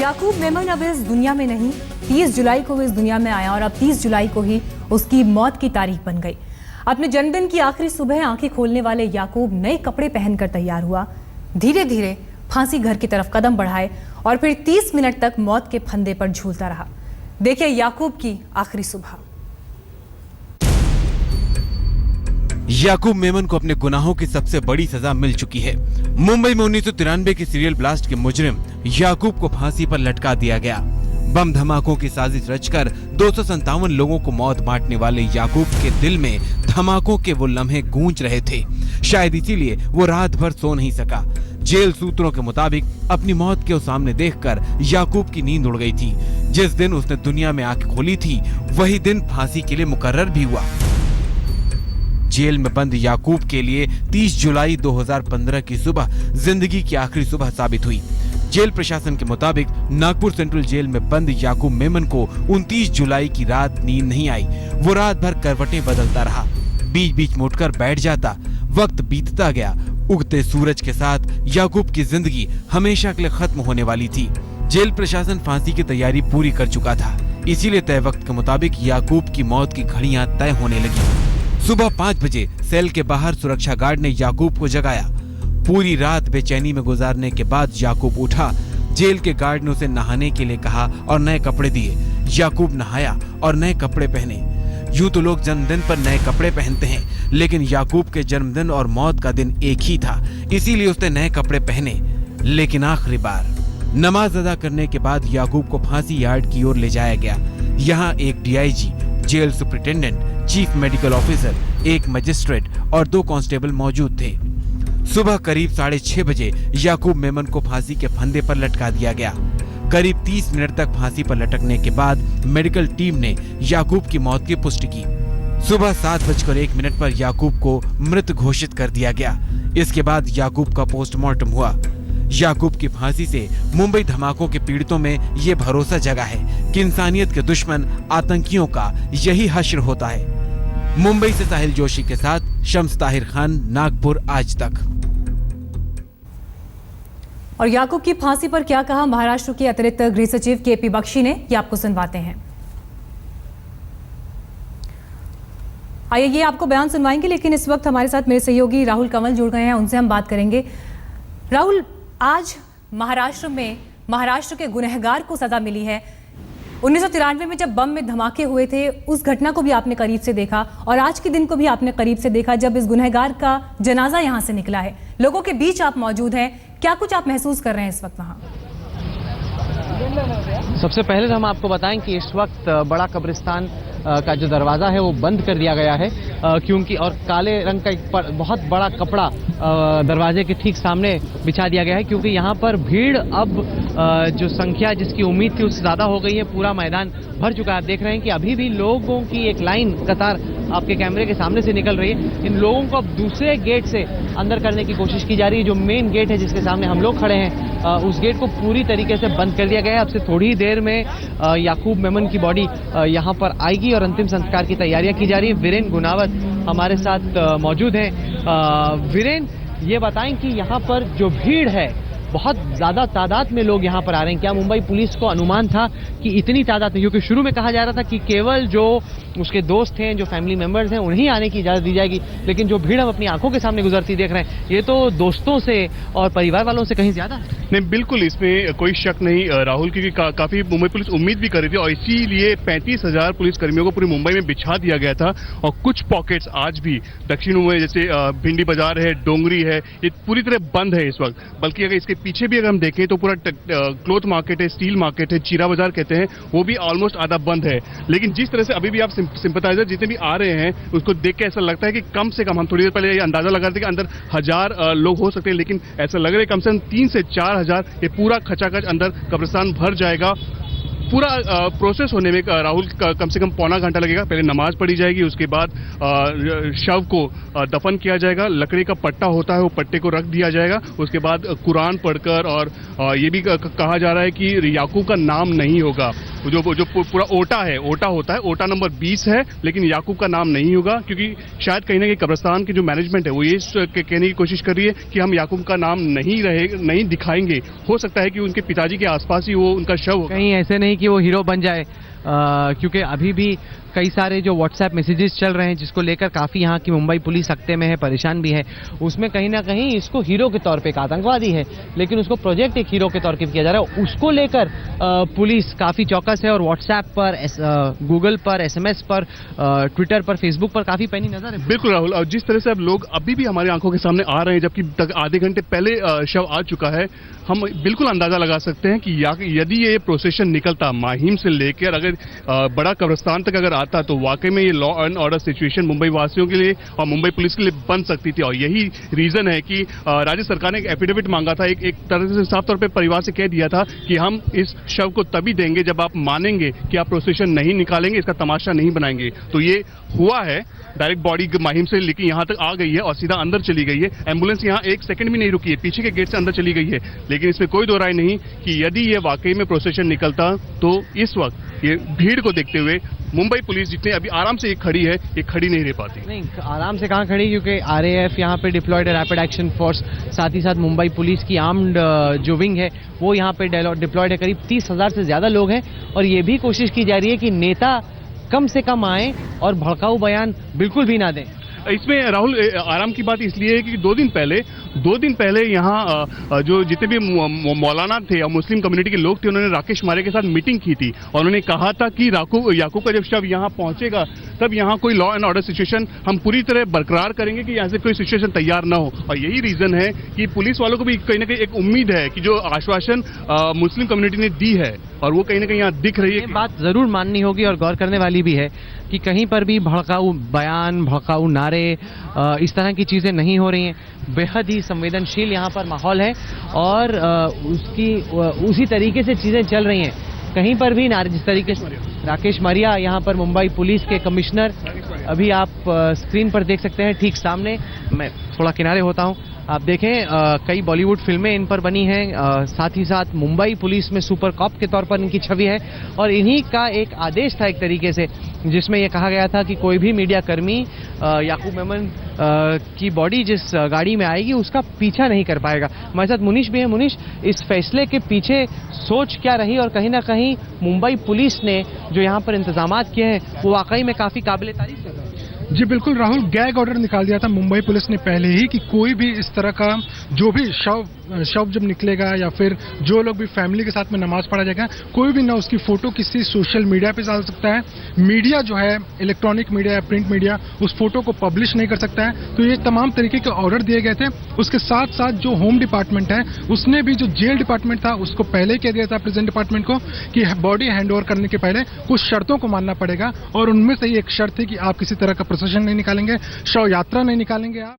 याकूब मेमन अब इस दुनिया में नहीं, 30 जुलाई को वो इस दुनिया में आया और अब 30 जुलाई को ही उसकी मौत की तारीख बन गई। अपने जन्मदिन की आखिरी सुबह आंखें खोलने वाले याकूब नए कपड़े पहनकर तैयार हुआ, धीरे धीरे फांसी घर की तरफ कदम बढ़ाए और फिर 30 मिनट तक मौत के फंदे पर झूलता रहा। देखिए याकूब की आखिरी सुबह। याकूब मेमन को अपने गुनाहों की सबसे बड़ी सजा मिल चुकी है। मुंबई में 1993 के सीरियल ब्लास्ट के मुजरिम याकूब को फांसी पर लटका दिया गया। बम धमाकों की साजिश रचकर 257 लोगों को मौत बांटने वाले याकूब के दिल में धमाकों के वो लम्हे गूंज रहे थे। शायद इसीलिए वो रात भर सो नहीं सका। जेल सूत्रों के मुताबिक अपनी मौत के सामने देखकर याकूब की नींद उड़ गई थी। जिस दिन उसने दुनिया में आंखें खोली थी वही दिन फांसी के लिए मुकर्रर भी हुआ। जेल में बंद याकूब के लिए 30 जुलाई 2015 की सुबह जिंदगी की आखिरी सुबह साबित हुई। जेल प्रशासन के मुताबिक नागपुर सेंट्रल जेल में बंद याकूब मेमन को 29 जुलाई की रात नींद नहीं आई। वो रात भर करवटें बदलता रहा, बीच बीच में उठकर बैठ जाता। वक्त बीतता गया। उगते सूरज के साथ याकूब की जिंदगी हमेशा के लिए खत्म होने वाली थी। जेल प्रशासन फांसी की तैयारी पूरी कर चुका था, इसीलिए तय वक्त के मुताबिक याकूब की मौत की घड़ियां तय होने लगी। सुबह 5 बजे सेल के बाहर सुरक्षा गार्ड ने याकूब को जगाया। पूरी रात बेचैनी में गुजारने के बाद याकूब उठा। जेल के गार्ड ने उसे नहाने के लिए कहा और नए कपड़े दिए। याकूब नहाया और नए कपड़े पहने। यूं तो लोग जन्मदिन पर नए कपड़े पहनते हैं, लेकिन याकूब के जन्मदिन और मौत का दिन एक ही था, इसीलिए उसने नए कपड़े पहने। लेकिन आखिरी बार नमाज अदा करने के बाद याकूब को फांसी यार्ड की ओर ले जाया गया। यहाँ एक DIG, jail superintendent, chief medical officer, एक मजिस्ट्रेट और 2 कांस्टेबल मौजूद थे। सुबह करीब 6:30 बजे याकूब मेमन को फांसी के फंदे पर लटका दिया गया। करीब 30 मिनट तक फांसी पर लटकने के बाद मेडिकल टीम ने याकूब की मौत की पुष्टि की। सुबह 7:01 पर याकूब को मृत घोषित कर दिया गया। इसके बाद याकूब का पोस्टमार्टम हुआ। याकूब की फांसी से मुंबई धमाकों के पीड़ितों में ये भरोसा जगा है कि इंसानियत के दुश्मन आतंकियों का यही हश्र होता है। मुंबई से साहिल जोशी के साथ शम्स ताहिर खान, नागपुर आज तक। और याकूब की फांसी पर क्या कहा महाराष्ट्र के अतिरिक्त गृह सचिव केपी बख्शी ने, ये आपको सुनवाते हैं। आइए ये आपको बयान सुनवाएंगे, लेकिन इस वक्त हमारे साथ मेरे सहयोगी राहुल कंवल जुड़ गए हैं, उनसे हम बात करेंगे। राहुल, आज महाराष्ट्र के गुनहगार को सजा मिली है। 1993 में जब बम में धमाके हुए थे उस घटना को भी आपने करीब से देखा और आज के दिन को भी आपने करीब से देखा जब इस गुनहगार का जनाजा यहां से निकला है। लोगों के बीच आप मौजूद हैं, क्या कुछ आप महसूस कर रहे हैं इस वक्त वहां? सबसे पहले हम आपको बताएं कि इस वक्त बड़ा कब्रिस्तान का जो दरवाज़ा है वो बंद कर दिया गया है, क्योंकि और काले रंग का एक बहुत बड़ा कपड़ा दरवाजे के ठीक सामने बिछा दिया गया है, क्योंकि यहाँ पर भीड़ अब जो संख्या जिसकी उम्मीद थी उससे ज़्यादा हो गई है। पूरा मैदान भर चुका है। आप देख रहे हैं कि अभी भी लोगों की एक लाइन कतार आपके कैमरे के सामने से निकल रही है। इन लोगों को अब दूसरे गेट से अंदर करने की कोशिश की जा रही है। जो मेन गेट है जिसके सामने हम लोग खड़े हैं, उस गेट को पूरी तरीके से बंद कर दिया गया है। अब से थोड़ी देर में याकूब मेमन की बॉडी यहाँ पर आएगी और अंतिम संस्कार की तैयारियां की जा रही है। वीरेन गुनावत हमारे साथ मौजूद हैं। वीरेन, ये बताएं कि यहाँ पर जो भीड़ है, बहुत ज़्यादा तादाद में लोग यहाँ पर आ रहे हैं। क्या मुंबई पुलिस को अनुमान था कि इतनी तादाद में, क्योंकि शुरू में कहा जा रहा था कि केवल जो उसके दोस्त हैं, जो फैमिली मेंबर्स हैं, उन्हीं आने की इजाज़त दी जाएगी, लेकिन जो भीड़ हम अपनी आंखों के सामने गुजरती देख रहे हैं, ये तो दोस्तों से और परिवार वालों से कहीं ज़्यादा है। नहीं, बिल्कुल इसमें कोई शक नहीं राहुल, क्योंकि काफ़ी मुंबई पुलिस उम्मीद भी कर रही थी और इसीलिए 35,000 पुलिसकर्मियों को पूरी मुंबई में बिछा दिया गया था। और कुछ पॉकेट्स आज भी दक्षिण मुंबई, जैसे भिंडी बाजार है, डोंगरी है, ये पूरी तरह बंद है इस वक्त। बल्कि अगर इसके पीछे भी अगर हम देखें तो पूरा क्लोथ मार्केट है, स्टील मार्केट है, चीरा बाजार कहते हैं, वो भी ऑलमोस्ट आधा बंद है। लेकिन जिस तरह से अभी भी आप सिंपैथाइजर जितने भी आ रहे हैं उसको देख के ऐसा लगता है कि कम से कम, हम थोड़ी देर पहले ये अंदाजा लगा रहे थे कि अंदर 1000 लोग हो सकते हैं, लेकिन ऐसा लग रहा है कम से कम 3 से 4 हजार ये पूरा खचाखच अंदर कब्रिस्तान भर जाएगा। पूरा प्रोसेस होने में राहुल कम से कम पौना घंटा लगेगा। पहले नमाज पढ़ी जाएगी, उसके बाद शव को दफन किया जाएगा। लकड़ी का पट्टा होता है, वो पट्टे को रख दिया जाएगा। उसके बाद कुरान पढ़कर, और ये भी कहा जा रहा है कि याकूब का नाम नहीं होगा। जो पूरा ओटा है, ओटा होता है, ओटा नंबर 20 है, लेकिन याकूब का नाम नहीं होगा क्योंकि शायद कहीं ना कहीं कब्रिस्तान की जो मैनेजमेंट है वो ये कहने की कोशिश कर रही है कि हम याकूब का नाम नहीं दिखाएंगे। हो सकता है कि उनके पिताजी के आसपास ही वो उनका शव हो। कहीं ऐसे नहीं कि वो हीरो बन जाए, क्योंकि अभी भी कई सारे जो व्हाट्सएप मैसेजेस चल रहे हैं जिसको लेकर काफ़ी यहाँ की मुंबई पुलिस सख्ते में है, परेशान भी है। उसमें कहीं ना कहीं इसको हीरो के तौर पे एक आतंकवादी है, लेकिन उसको प्रोजेक्ट एक हीरो के तौर पे किया जा रहा है। उसको लेकर पुलिस काफ़ी चौकस है और व्हाट्सएप पर, गूगल पर, SMS पर, ट्विटर पर, फेसबुक पर काफ़ी पैनी नजर है। बिल्कुल राहुल, और जिस तरह से अब लोग अभी भी हमारी आंखों के सामने आ रहे हैं, जबकि तक आधे घंटे पहले शव आ चुका है, हम बिल्कुल अंदाजा लगा सकते हैं कि यदि ये प्रोसेशन निकलता माहिम से लेकर अगर बड़ा कब्रिस्तान तक अगर आता तो वाकई में ये law and order situation Mumbai वासियों के लिए और मुंबई पुलिस के लिए बन सकती थी। और यही रीजन है कि राज्य सरकार ने एक एफिडेविट मांगा था, एक तरह से साफ तौर पे परिवार से कह दिया था कि हम इस शव को तभी देंगे जब आप मानेंगे कि आप प्रोसेशन नहीं निकालेंगे, इसका तमाशा नहीं बनाएंगे। तो ये हुआ है, डायरेक्ट बॉडी माहिम से लेकर यहाँ तक आ गई है और सीधा अंदर चली गई है। एम्बुलेंस यहाँ एक सेकंड भी नहीं रुकी है, पीछे के गेट से अंदर चली गई है। लेकिन इसमें कोई दो राय नहीं कि यदि ये वाकई में प्रोसेशन निकलता तो इस वक्त ये भीड़ को देखते हुए मुंबई पुलिस जितने अभी आराम से ये खड़ी है, ये खड़ी नहीं रह पाती। नहीं, आराम से कहाँ खड़ी, क्योंकि RAF यहाँ पे डिप्लॉयड है, रैपिड एक्शन फोर्स, साथ ही साथ मुंबई पुलिस की आर्म्ड जो विंग है वो यहाँ पे डिप्लॉयड है। करीब 30,000 से ज्यादा लोग हैं और ये भी कोशिश की जा रही है कि नेता कम से कम आए और भड़काऊ बयान बिल्कुल भी ना दें। इसमें राहुल आराम की बात इसलिए है कि दो दिन पहले यहाँ जो जितने भी मौलाना थे और मुस्लिम कम्युनिटी के लोग थे, उन्होंने राकेश मारे के साथ मीटिंग की थी और उन्होंने कहा था कि याकूब का जब शव यहाँ पहुंचेगा तब यहाँ कोई लॉ एंड ऑर्डर सिचुएशन हम पूरी तरह बरकरार करेंगे कि यहाँ से कोई सिचुएशन तैयार ना हो। और यही रीजन है कि पुलिस वालों को भी कहीं ना कहीं एक उम्मीद है कि जो आश्वासन मुस्लिम कम्युनिटी ने दी है और वो कहीं ना कहीं यहाँ दिख रही है। बात जरूर माननी होगी और गौर करने वाली भी है कि कहीं पर भी भड़काऊ बयान, भड़काऊ नारे, इस तरह की चीज़ें नहीं हो रही हैं। बेहद ही संवेदनशील यहाँ पर माहौल है और उसी तरीके से चीज़ें चल रही हैं। कहीं पर भी नारे, जिस तरीके से राकेश मारिया यहाँ पर मुंबई पुलिस के कमिश्नर, अभी आप स्क्रीन पर देख सकते हैं ठीक सामने। मैं थोड़ा किनारे होता हूँ, आप देखें कई बॉलीवुड फिल्में इन पर बनी हैं, साथ ही साथ मुंबई पुलिस में सुपर कॉप के तौर पर इनकी छवि है और इन्हीं का एक आदेश था एक तरीके से, जिसमें यह कहा गया था कि कोई भी मीडिया कर्मी याकूब मेमन की बॉडी जिस गाड़ी में आएगी उसका पीछा नहीं कर पाएगा। हमारे साथ मुनीश भी है। मुनीश, इस फैसले के पीछे सोच क्या रही और कहीं ना कहीं मुंबई पुलिस ने जो यहाँ पर इंतजामात किए हैं वो वाकई में काफ़ी काबिल तारीफ है। जी बिल्कुल राहुल, गैग ऑर्डर निकाल दिया था मुंबई पुलिस ने पहले ही कि कोई भी इस तरह का जो भी शव जब निकलेगा या फिर जो लोग भी फैमिली के साथ में नमाज पढ़ा जाएगा, कोई भी ना उसकी फोटो किसी सोशल मीडिया पे डाल सकता है। मीडिया जो है, इलेक्ट्रॉनिक मीडिया या प्रिंट मीडिया, उस फोटो को पब्लिश नहीं कर सकता है। तो ये तमाम तरीके के ऑर्डर दिए गए थे। उसके साथ साथ जो होम डिपार्टमेंट है उसने भी जो जेल डिपार्टमेंट था उसको पहले कह दिया था प्रेजेंट डिपार्टमेंट को कि बॉडी हैंड ओवर करने के पहले कुछ शर्तों को मानना पड़ेगा और उनमें से एक शर्त थी कि आप किसी तरह का प्रोसेशन नहीं निकालेंगे, शव यात्रा नहीं निकालेंगे आप।